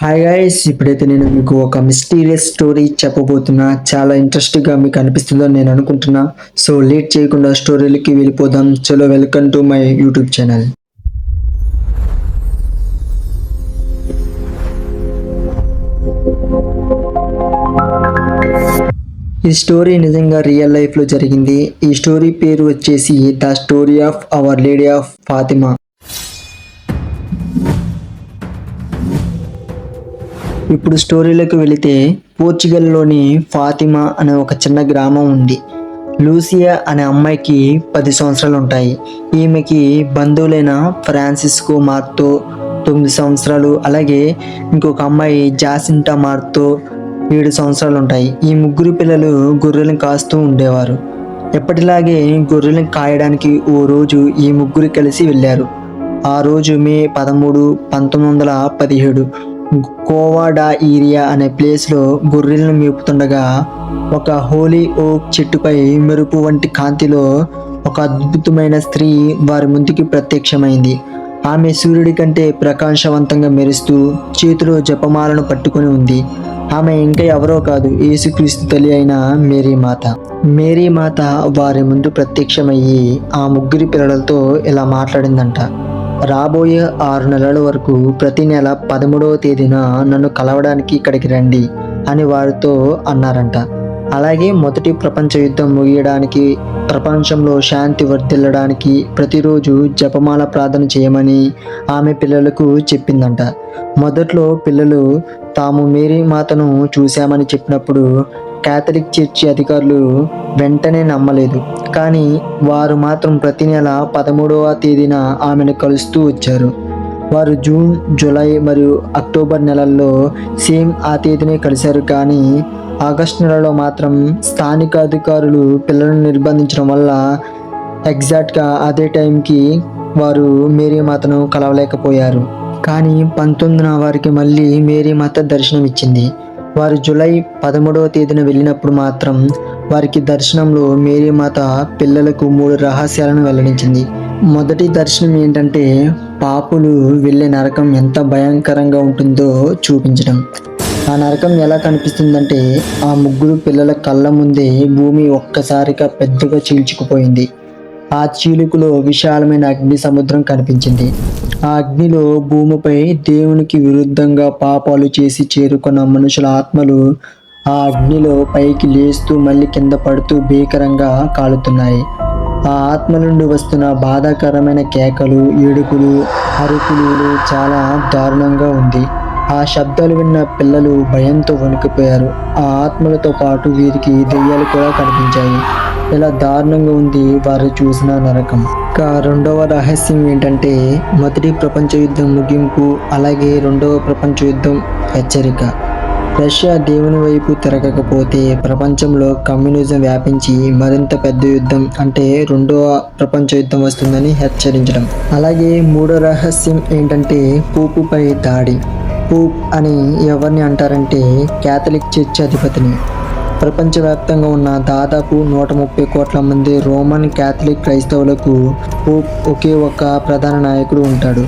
Hi guys, ఇప్పుడైతే నేను మీకు ఒక మిస్టీరియస్ స్టోరీ చెప్పబోతున్నా. చాలా ఇంట్రెస్టింగ్గా మీకు అనిపిస్తుందని నేను అనుకుంటున్నా. సో లేట్ చేయకుండా స్టోరీలకి వెళ్ళిపోదాం. చలో, welcome to my YouTube channel. ఈ స్టోరీ నిజంగా రియల్ లైఫ్లో జరిగింది. ఈ స్టోరీ పేరు వచ్చేసి the story of our lady of Fatima. ఇప్పుడు స్టోరీలోకి వెళితే, పోర్చుగల్లోని ఫాతిమా అనే ఒక చిన్న గ్రామం ఉంది. లూసియా అనే అమ్మాయికి 10 సంవత్సరాలు ఉంటాయి. ఈమెకి బంధువులైన ఫ్రాన్సిస్కో మార్తో 9 సంవత్సరాలు, అలాగే ఇంకొక అమ్మాయి జాసింటా మార్తో 7 సంవత్సరాలు ఉంటాయి. ఈ ముగ్గురు పిల్లలు గొర్రెలను కాస్తూ ఉండేవారు. ఎప్పటిలాగే గొర్రెలను కాయడానికి ఓ రోజు ఈ ముగ్గురు కలిసి వెళ్ళారు. ఆ రోజు మే 13, 1917 కోవాడా ఏరియా అనే ప్లేస్లో గొర్రెలను మేపుతుండగా ఒక హోలీ ఓక్ చెట్టుపై మెరుపు వంటి కాంతిలో ఒక అద్భుతమైన స్త్రీ వారి ముందుకి ప్రత్యక్షమైంది. ఆమె సూర్యుడి కంటే ప్రకాశవంతంగా మెరుస్తూ చేతిలో జపమాలను పట్టుకుని ఉంది. ఆమె ఇంకా ఎవరో కాదు, యేసుక్రీస్తు తల్లి అయిన మేరీ మాత. మేరీ మాత వారి ముందు ప్రత్యక్షమయ్యి ఆ ముగ్గురి పిల్లలతో ఇలా మాట్లాడిందంట. రాబోయే 6 నెలల వరకు ప్రతి నెల 13వ తేదీన నన్ను కలవడానికి ఇక్కడికి రండి అని వారితో అన్నారంట. అలాగే మొదటి ప్రపంచ యుద్ధం ముగియడానికి, ప్రపంచంలో శాంతి వర్ధిల్లడానికి ప్రతిరోజు జపమాల ప్రార్థన చేయమని ఆమె పిల్లలకు చెప్పిందంట. మొదట్లో పిల్లలు తాము మేరీ మాతను చూశామని చెప్పినప్పుడు కాథలిక్ చర్చి అధికారులు వెంటనే నమ్మలేదు. కానీ వారు మాత్రం ప్రతి నెల 13వ తేదీన ఆమెను కలుస్తూ వచ్చారు. వారు జూన్, జూలై మరియు అక్టోబర్ నెలల్లో సేమ్ ఆ తేదీనే కలిశారు. కానీ ఆగస్టు నెలలో మాత్రం స్థానిక అధికారులు పిల్లలను నిర్బంధించడం వల్ల ఎగ్జాక్ట్గా అదే టైంకి వారు మేరీ మాతను కలవలేకపోయారు. కానీ 19న వారికి మళ్ళీ మేరీ మాత దర్శనం ఇచ్చింది. వారు జూలై 13వ తేదీన వెళ్ళినప్పుడు మాత్రం వారికి దర్శనంలో మేరీ మాత పిల్లలకు 3 రహస్యాలను వెల్లడించింది. మొదటి దర్శనం ఏంటంటే, పాపులు వెళ్ళే నరకం ఎంత భయంకరంగా ఉంటుందో చూపించడం. ఆ నరకం ఎలా కనిపిస్తుందంటే, ఆ ముగ్గురు పిల్లల కళ్ళ ముందే భూమి ఒక్కసారిగా పెద్దగా చీల్చుకుపోయింది. ఆ చీలుకులో విశాలమైన అగ్ని సముద్రం కనిపించింది. ఆ అగ్నిలో భూమిపై దేవునికి విరుద్ధంగా పాపాలు చేసి చేరుకున్న మనుషుల ఆత్మలు ఆ అగ్నిలో పైకి లేస్తూ మళ్ళీ కింద పడుతూ భీకరంగా కాలుతున్నాయి. ఆ ఆత్మల నుండి వస్తున్న బాధాకరమైన కేకలు, ఏడుపులు, అరుపులు చాలా దారుణంగా ఉంది. ఆ శబ్దాలు విన్న పిల్లలు భయంతో వణికిపోయారు. ఆ ఆత్మలతో పాటు వీరికి దెయ్యాలు కూడా కనిపించాయి. ఇలా దారుణంగా ఉంది వారు చూసిన నరకం. ఇక రెండవ రహస్యం ఏంటంటే, మొదటి ప్రపంచ యుద్ధం ముగింపు, అలాగే రెండవ ప్రపంచ యుద్ధం హెచ్చరిక. రష్యా దేవుని వైపు తిరగకపోతే ప్రపంచంలో కమ్యూనిజం వ్యాపించి మరింత పెద్ద యుద్ధం అంటే రెండవ ప్రపంచ యుద్ధం వస్తుందని హెచ్చరించడం. అలాగే మూడో రహస్యం ఏంటంటే, పోపుపై దాడి. పోప్ అని ఎవరిని అంటారంటే, క్యాథలిక్ చర్చ్ అధిపతిని. ప్రపంచవ్యాప్తంగా ఉన్న దాదాపు 130 కోట్ల మంది రోమన్ క్యాథలిక్ క్రైస్తవులకు పోప్ ఒకే ఒక ప్రధాన నాయకుడు ఉంటాడు.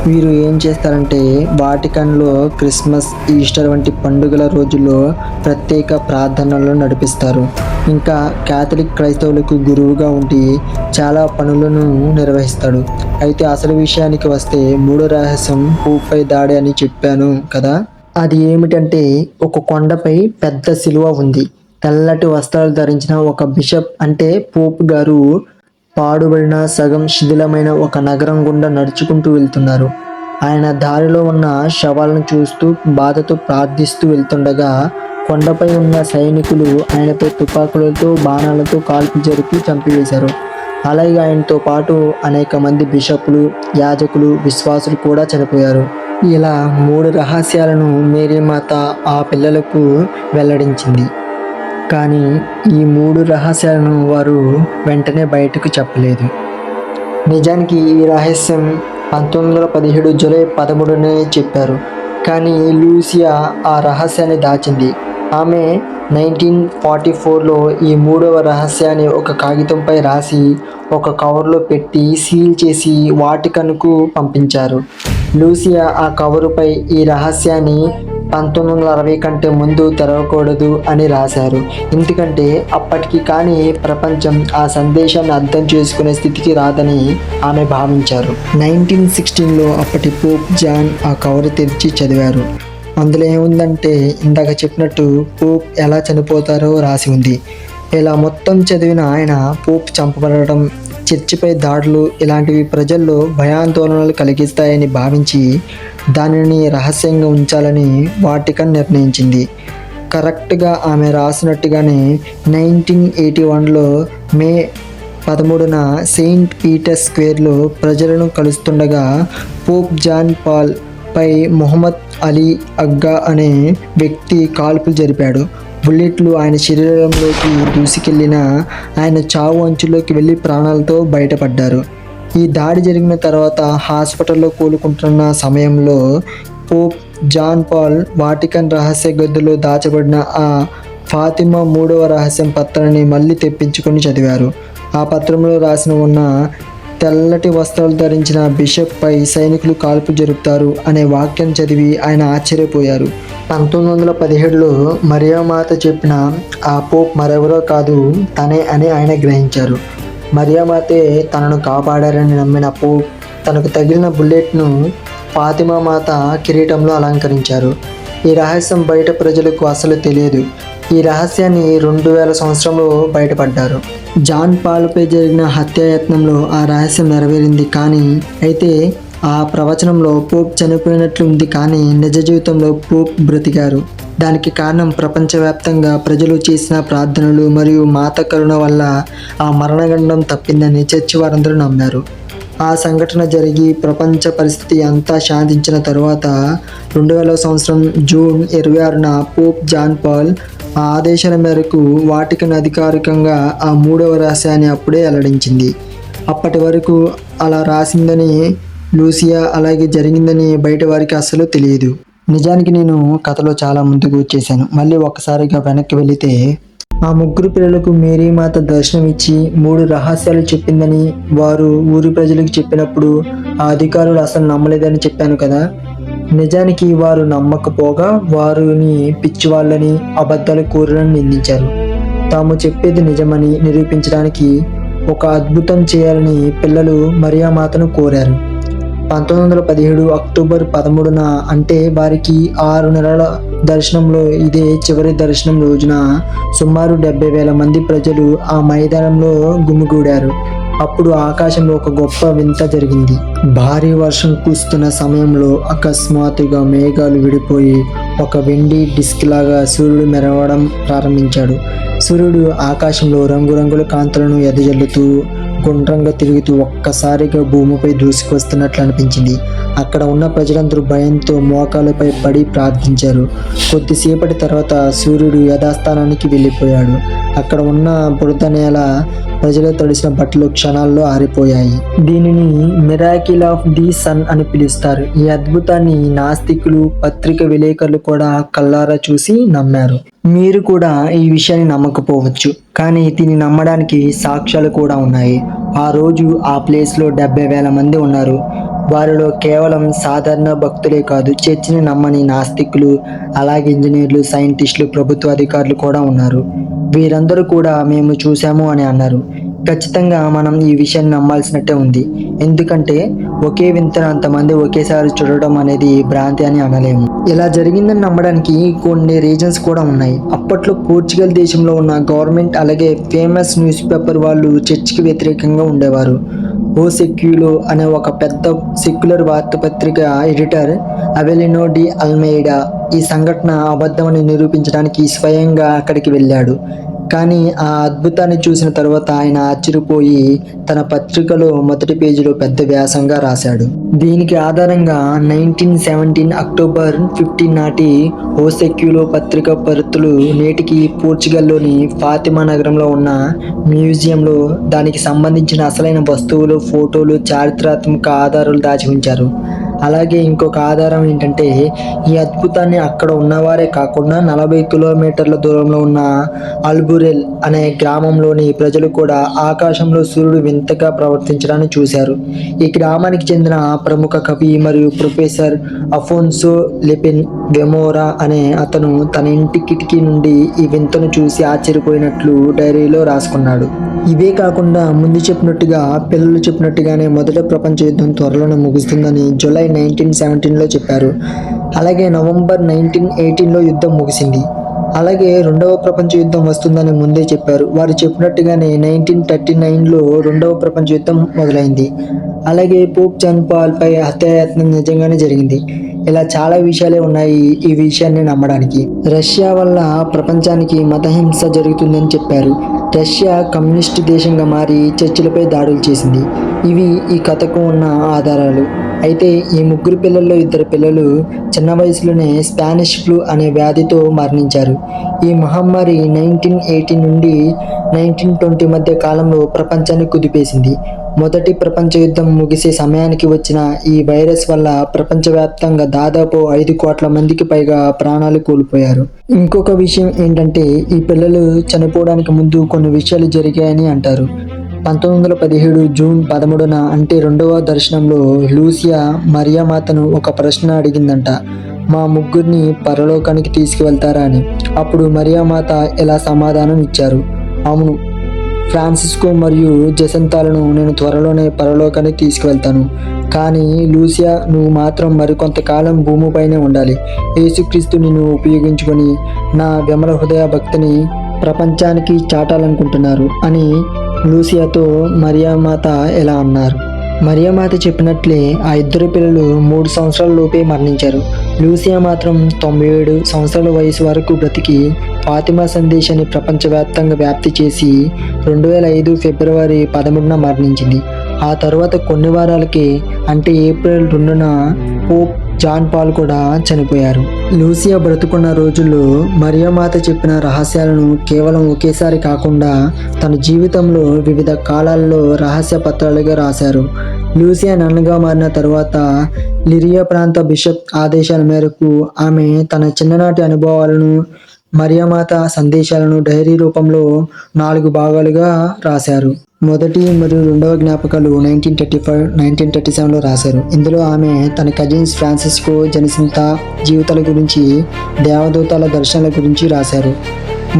వీరు ఏం చేస్తారంటే, వాటికన్లో క్రిస్మస్, ఈస్టర్ వంటి పండుగల రోజుల్లో ప్రత్యేక ప్రార్థనలు నడిపిస్తారు. ఇంకా క్యాథలిక్ క్రైస్తవులకు గురువుగా ఉండి చాలా పనులను నిర్వహిస్తాడు. అయితే అసలు విషయానికి వస్తే, మూడో రహస్యం పోప్పై దాడి అని చెప్పాను కదా. అది ఏమిటంటే, ఒక కొండపై పెద్ద శిలువ ఉంది. తెల్లటి వస్త్రాలు ధరించిన ఒక బిషప్ అంటే పోప్ గారు పాడుబడిన, సగం శిథిలమైన ఒక నగరం గుండా నడుచుకుంటూ వెళ్తున్నారు. ఆయన దారిలో ఉన్న శవాలను చూస్తూ బాధతో ప్రార్థిస్తూ వెళ్తుండగా కొండపై ఉన్న సైనికులు ఆయనపై తుపాకులతో, బాణాలతో కాల్పు జరిపి చంపివేశారు. అలాగే ఆయనతో పాటు అనేక మంది బిషపులు, యాజకులు, విశ్వాసులు కూడా చనిపోయారు. ఇలా 3 రహస్యాలను మేరీ మాత ఆ పిల్లలకు వెల్లడించింది. కానీ ఈ 3 రహస్యాలను వారు వెంటనే బయటకు చెప్పలేదు. నిజానికి ఈ రహస్యం 1917 జూలై 13నే చెప్పారు. కానీ లూసియా ఆ రహస్యాన్ని దాచింది. ఆమె 1944లో ఈ 3వ రహస్యాన్ని ఒక కాగితంపై రాసి ఒక కవర్లో పెట్టి సీల్ చేసి వాటికన్కు పంపించారు. లూసియా ఆ కవరుపై ఈ రహస్యాన్ని 1960 కంటే ముందు తెరవకూడదు అని రాశారు. ఎందుకంటే అప్పటికి కానీ ప్రపంచం ఆ సందేశాన్ని అర్థం చేసుకునే స్థితికి రాదని ఆమె భావించారు. 1916లో అప్పటి పోప్ జాన్ ఆ కవరు తెరిచి చదివారు. అందులో ఏముందంటే ఇందాక చెప్పినట్టు పోప్ ఎలా చనిపోతారో రాసి ఉంది. ఇలా మొత్తం చదివిన ఆయన పోప్ చంపబడటం, చర్చిపై దాడులు ఇలాంటివి ప్రజల్లో భయాందోళనలు కలిగిస్తాయని భావించి దానిని రహస్యంగా ఉంచాలని వాటికన్ నిర్ణయించింది. కరెక్ట్గా ఆమె రాసినట్టుగానే 1981లో మే 13న సెయింట్ పీటర్స్ స్క్వేర్లో ప్రజలను కలుస్తుండగా పోప్ జాన్ పాల్ పై మొహమ్మద్ అలీ అగ్గా అనే వ్యక్తి కాల్పులు జరిపాడు. బుల్లెట్లు ఆయన శరీరంలోకి దూసుకెళ్లిన ఆయన చావు అంచులోకి వెళ్ళి ప్రాణాలతో బయటపడ్డారు. ఈ దాడి జరిగిన తర్వాత హాస్పిటల్లో కోలుకుంటున్న సమయంలో పోప్ జాన్ పాల్ వాటికన్ రహస్య గదిలో దాచబడిన ఆ ఫాతిమా 3వ రహస్యం పత్రాన్ని మళ్ళీ తెప్పించుకొని చదివారు. ఆ పత్రంలో రాసిన ఉన్న తెల్లటి వస్త్రాలు ధరించిన బిషప్ పై సైనికులు కాల్పు జరుపుతారు అనే వాక్యం చదివి ఆయన ఆశ్చర్యపోయారు. 1917లో మరియామాత చెప్పిన ఆ పోప్ మరెవరో కాదు తనే అని ఆయన గ్రహించారు. మరియామాతే తనను కాపాడారని నమ్మిన పోప్ తనకు తగిలిన బుల్లెట్ను ఫాతిమా మాత కిరీటంలో అలంకరించారు. ఈ రహస్యం బయట ప్రజలకు అసలు తెలియదు. ఈ రహస్యాన్ని 2000 సంవత్సరంలో బయటపడ్డారు. జాన్ పాల్పై జరిగిన హత్యాయత్నంలో ఆ రహస్యం నెరవేరింది. కానీ అయితే ఆ ప్రవచనంలో పోప్ చనిపోయినట్లు ఉంది, కానీ నిజ జీవితంలో పోప్ బ్రతికారు. దానికి కారణం ప్రపంచవ్యాప్తంగా ప్రజలు చేసిన ప్రార్థనలు మరియు మాత కరుణ వల్ల ఆ మరణగండం తప్పిందని చర్చి వారందరూ నమ్మారు. ఆ సంఘటన జరిగి ప్రపంచ పరిస్థితి అంతా శాంతించిన తరువాత 2000 సంవత్సరం జూన్ 26న పోప్ జాన్ పాల్ ఆ ఆదేశాల మేరకు వాటికన్ అధికారికంగా ఆ 3వ రహస్యాన్ని అప్పుడే వెల్లడించింది. అప్పటి వరకు అలా రాసిందని లూసియా అలాగే జరిగిందని బయట వారికి అస్సలు తెలియదు. నిజానికి నేను కథలో చాలా ముందుకు వచ్చేసాను. మళ్ళీ ఒక్కసారిగా వెనక్కి వెళితే ఆ ముగ్గురు పిల్లలకు మేరీ మాత దర్శనం ఇచ్చి 3 రహస్యాలు చెప్పిందని వారు ఊరి ప్రజలకు చెప్పినప్పుడు ఆ అధికారులు అసలు నమ్మలేదని చెప్పాను కదా. నిజానికి వారు నమ్మకపోగా వారిని పిచ్చివాళ్ళని, అబద్ధాలు కోరులని నిందించారు. తాము చెప్పేది నిజమని నిరూపించడానికి ఒక అద్భుతం చేయాలని పిల్లలు మరియామాతను కోరారు. 1917 అక్టోబర్ 13న అంటే వారికి 6 నెలల దర్శనంలో ఇదే చివరి దర్శనం రోజున సుమారు 70,000 మంది ప్రజలు ఆ మైదానంలో గుమిగూడారు. అప్పుడు ఆకాశంలో ఒక గొప్ప వింత జరిగింది. భారీ వర్షం కురుస్తున్న సమయంలో అకస్మాత్తుగా మేఘాలు విడిపోయి ఒక వెండి డిస్క్ లాగా సూర్యుడు మెరవడం ప్రారంభించాడు. సూర్యుడు ఆకాశంలో రంగురంగుల కాంతులను ఎదజల్లుతూ గుండ్రంగా తిరుగుతూ ఒక్కసారిగా భూమిపై దూసుకొస్తున్నట్లు అనిపించింది. అక్కడ ఉన్న ప్రజలందరూ భయంతో మోకాళ్ళపై పడి ప్రార్థించారు. కొద్దిసేపటి తర్వాత సూర్యుడు యథాస్థానానికి వెళ్ళిపోయాడు. అక్కడ ఉన్న బురద నేల, ప్రజలు తడిసిన బట్టలు క్షణాల్లో ఆరిపోయాయి. దీనిని మిరాకిల్ ఆఫ్ ది సన్ అని పిలుస్తారు. ఈ అద్భుతాన్ని నాస్తికులు, పత్రిక విలేకరులు కూడా కళ్ళారా చూసి నమ్మారు. మీరు కూడా ఈ విషయాన్ని నమ్మకపోవచ్చు, కానీ దీన్ని నమ్మడానికి సాక్ష్యాలు కూడా ఉన్నాయి. ఆ రోజు ఆ ప్లేస్లో 70,000 మంది ఉన్నారు. వారిలో కేవలం సాధారణ భక్తులే కాదు, చర్చిని నమ్మని నాస్తికులు, అలాగే ఇంజనీర్లు, సైంటిస్టులు, ప్రభుత్వ అధికారులు కూడా ఉన్నారు. వీరందరూ కూడా మేము చూసాము అని అన్నారు. ఖచ్చితంగా మనం ఈ విషయాన్ని నమ్మాల్సినట్టే ఉంది. ఎందుకంటే ఒకే వింతను అంతమంది ఒకేసారి చూడడం అనేది భ్రాంతి అని అనలేము. ఇలా జరిగిందని నమ్మడానికి కొన్ని రీజన్స్ కూడా ఉన్నాయి. అప్పట్లో పోర్చుగల్ దేశంలో ఉన్న గవర్నమెంట్ అలాగే ఫేమస్ న్యూస్ పేపర్ వాళ్ళు చర్చికి వ్యతిరేకంగా ఉండేవారు. ఓ సెక్యులో అనే ఒక పెద్ద సెక్యులర్ వార్తాపత్రిక ఎడిటర్ అవెలినో డి అల్మెయిడా ఈ సంఘటన అబద్ధమని నిరూపించడానికి స్వయంగా అక్కడికి వెళ్ళాడు. కానీ ఆ అద్భుతాన్ని చూసిన తర్వాత ఆయన ఆశ్చర్యపోయి తన పత్రికలో మొదటి పేజీలో పెద్ద వ్యాసంగా రాశాడు. దీనికి ఆధారంగా 1917 అక్టోబర్ 15 నాటి ఓ సెక్యులో పత్రిక ప్రతులు నేటికి పోర్చుగల్లోని ఫాతిమా నగరంలో ఉన్న మ్యూజియంలో దానికి సంబంధించిన అసలైన వస్తువులు, ఫోటోలు, చారిత్రాత్మక ఆధారాలు దాచి ఉంచారు. అలాగే ఇంకొక ఆధారం ఏంటంటే ఈ అద్భుతాన్ని అక్కడ ఉన్నవారే కాకుండా 40 కిలోమీటర్ల దూరంలో ఉన్న అల్బురెల్ అనే గ్రామంలోని ప్రజలు కూడా ఆకాశంలో సూర్యుడు వింతగా ప్రవర్తించడాన్ని చూశారు. ఈ గ్రామానికి చెందిన ప్రముఖ కవి మరియు ప్రొఫెసర్ అఫోన్సో లెపెన్ వెమోరా అనే అతను తన ఇంటి కిటికీ నుండి ఈ వింతను చూసి ఆశ్చర్యపోయినట్లు డైరీలో రాసుకున్నాడు. ఇవే కాకుండా ముందు చెప్పినట్టుగా పిల్లలు చెప్పినట్టుగానే మొదటి ప్రపంచ యుద్ధం త్వరలోనే ముగుస్తుందని జూలై 1917లో చెప్పారు. అలాగే నవంబర్ 1918లో యుద్ధం ముగిసింది. అలాగే రెండవ ప్రపంచ యుద్ధం వస్తుందని ముందే చెప్పారు. వారు చెప్పినట్టుగానే 1939లో రెండవ ప్రపంచ యుద్ధం మొదలైంది. అలాగే పోప్ జాన్ పాల్ పై హత్యాయత్నం నిజంగానే జరిగింది. ఇలా చాలా విషయాలే ఉన్నాయి ఈ విషయాన్ని నమ్మడానికి. రష్యా వల్ల ప్రపంచానికి మతహింస జరుగుతుందని చెప్పారు. రష్యా కమ్యూనిస్ట్ దేశంగా మారి చర్చిలపై దాడులు చేసింది. ఇవి ఈ కథకు ఉన్న ఆధారాలు. అయితే ఈ ముగ్గురు పిల్లల్లో 2 పిల్లలు చిన్న వయసులోనే స్పానిష్ ఫ్లూ అనే వ్యాధితో మరణించారు. ఈ మహమ్మారి 1918 నుండి 1920 మధ్య కాలంలో ప్రపంచాన్ని కుదిపేసింది. మొదటి ప్రపంచ యుద్ధం ముగిసే సమయానికి వచ్చిన ఈ వైరస్ వల్ల ప్రపంచవ్యాప్తంగా దాదాపు 5 కోట్ల మందికి పైగా ప్రాణాలు కోల్పోయారు. ఇంకొక విషయం ఏంటంటే ఈ పిల్లలు చనిపోవడానికి ముందు కొన్ని విషయాలు జరిగాయని అంటారు. 1917 జూన్ 13న అంటే రెండవ దర్శనంలో లూసియా మరియమాతను ఒక ప్రశ్న అడిగిందంట. మా ముగ్గురిని పరలోకానికి తీసుకువెళ్తారా అని. అప్పుడు మరియమాత ఇలా సమాధానం ఇచ్చారు. అవును, ఫ్రాన్సిస్కో మరియు జసంతాలను నేను త్వరలోనే పరలోకానికి తీసుకువెళ్తాను. కానీ లూసియా, నువ్వు మాత్రం మరికొంతకాలం భూమిపైనే ఉండాలి. యేసుక్రీస్తు నిన్ను ఉపయోగించుకొని నా విమల హృదయ భక్తిని ప్రపంచానికి చాటాలనుకుంటున్నారు అని లూసియాతో మరియమాత ఎలా అన్నారు. మరియమాత చెప్పినట్లే ఆ 2 పిల్లలు 3 సంవత్సరాల లోపే మరణించారు. లూసియా మాత్రం 97 సంవత్సరాల వయసు వరకు బ్రతికి ఫాతిమా సందేశాన్ని ప్రపంచవ్యాప్తంగా వ్యాప్తి చేసి 2005 ఫిబ్రవరి 13న మరణించింది. ఆ తర్వాత కొన్ని వారాలకే అంటే ఏప్రిల్ 2న పోప్ జాన్ పాల్ కూడా చనిపోయారు. లూసియా బ్రతుకున్న రోజుల్లో మరియమాత చెప్పిన రహస్యాలను కేవలం ఒకేసారి కాకుండా తన జీవితంలో వివిధ కాలాల్లో రహస్య పత్రాలుగా రాశారు. లూసియా నన్నగా మారిన తర్వాత లిరియా ప్రాంత బిషప్ ఆదేశాల మేరకు ఆమె తన చిన్ననాటి అనుభవాలను మరియమాత సందేశాలను డైరీ రూపంలో 4 భాగాలుగా రాశారు. మొదటి మరియు రెండవ జ్ఞాపకాలు 1935, 1937లో రాశారు. ఇందులో ఆమె తన కజిన్స్ ఫ్రాన్సిస్కో, జనసింతా జీవితాల గురించి, దేవదూతాల దర్శనాల గురించి రాశారు.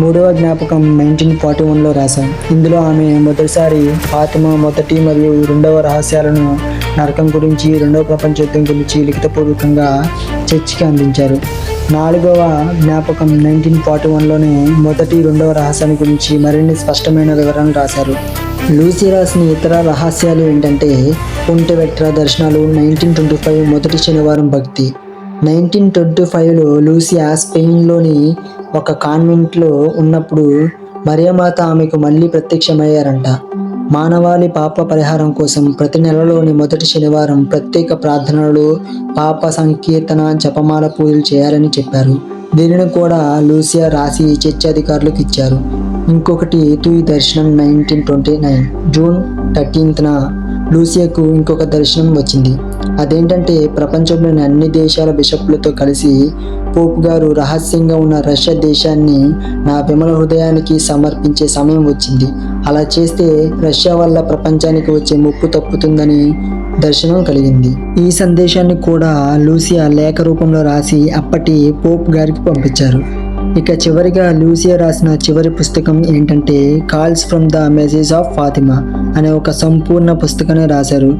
మూడవ జ్ఞాపకం 1941లో రాశారు. ఇందులో ఆమె మొదటిసారి ఫాతిమా మొదటి మరియు రెండవ రహస్యాలను, నరకం గురించి, రెండవ ప్రపంచ యుద్ధం గురించి లిఖితపూర్వకంగా చర్చికి అందించారు. 4వ జ్ఞాపకం 1941లోనే మొదటి రెండవ రహస్యాన్ని గురించి మరిన్ని స్పష్టమైన వివరాలు రాశారు. లూసీ రాసిన ఇతర రహస్యాలు ఏంటంటే పొంటెవెట్రా దర్శనాలు, 1925 మొదటి శనివారం భక్తి. 1925లో లూసియా స్పెయిన్లోని ఒక కాన్వెంట్లో ఉన్నప్పుడు మరియమాత ఆమెకు మళ్ళీ ప్రత్యక్షమయ్యారంట. మానవాళి పాప పరిహారం కోసం ప్రతి నెలలోని మొదటి శనివారం ప్రత్యేక ప్రార్థనలు, పాప సంకీర్తన, జపమాల పూజలు చేయాలని చెప్పారు. దీనిని కూడా లూసియా రాసి చర్చి అధికారులకు ఇచ్చారు. ఇంకొకటి తుయి దర్శనం 1929 జూన్ 13న లూసియాకు ఇంకొక దర్శనం వచ్చింది. అదేంటంటే ప్రపంచంలోని అన్ని దేశాల బిషప్లతో కలిసి పోప్ గారు రహస్యంగా ఉన్న రష్యా దేశాన్ని నా విమల హృదయానికి సమర్పించే సమయం వచ్చింది. అలా చేస్తే రష్యా వల్ల ప్రపంచానికి వచ్చే ముప్పు తప్పుతుందని దర్శనం కలిగింది. ఈ సందేశాన్ని కూడా లూసియా లేఖ రూపంలో రాసి అప్పటి పోప్ గారికి పంపించారు. ఇక చివరిగా లూసియా రాసిన చివరి పుస్తకం ఏంటంటే calls from the message of Fatima అనే ఒక సంపూర్ణ పుస్తకాన్ని రాశారు.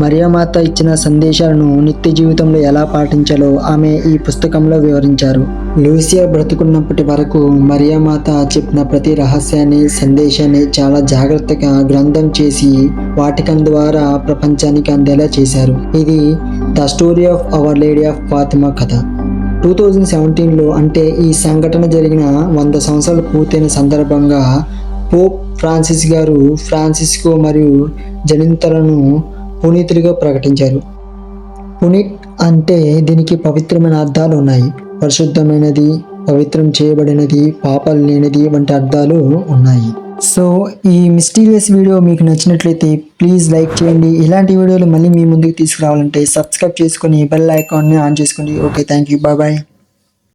మరియమాత ఇచ్చిన సందేశాలను నిత్య జీవితంలో ఎలా పాటించాలో ఆమె ఈ పుస్తకంలో వివరించారు. లూసియా బ్రతుకున్నప్పటి వరకు మరియమాత చెప్పిన ప్రతి రహస్యాన్ని, సందేశాన్ని చాలా జాగ్రత్తగా గ్రంథం చేసి వాటికన్ ద్వారా ప్రపంచానికి అందేలా చేశారు. ఇది the story of our lady of Fatima కథ. 2017లో అంటే ఈ సంఘటన జరిగిన 100 సంవత్సరాలు పూర్తయిన సందర్భంగా పోప్ ఫ్రాన్సిస్ గారు ఫ్రాన్సిస్కో మరియు జనింతలను పునీతులుగా ప్రకటించారు. పునీత్ అంటే దీనికి పవిత్రమైన అర్థాలు ఉన్నాయి. పరిశుద్ధమైనది, పవిత్రం చేయబడినది, పాపాలు లేనిది వంటి అర్థాలు ఉన్నాయి. సో ఈ మిస్టీరియస్ వీడియో మీకు నచ్చినట్లయితే ప్లీజ్ లైక్ చేయండి. ఇలాంటి వీడియోలు మళ్ళీ మీ ముందుకు తీసుకురావాలంటే సబ్స్క్రైబ్ చేసుకొని బెల్ ఐకాన్ని ఆన్ చేసుకోండి. Okay, thank you, bye bye.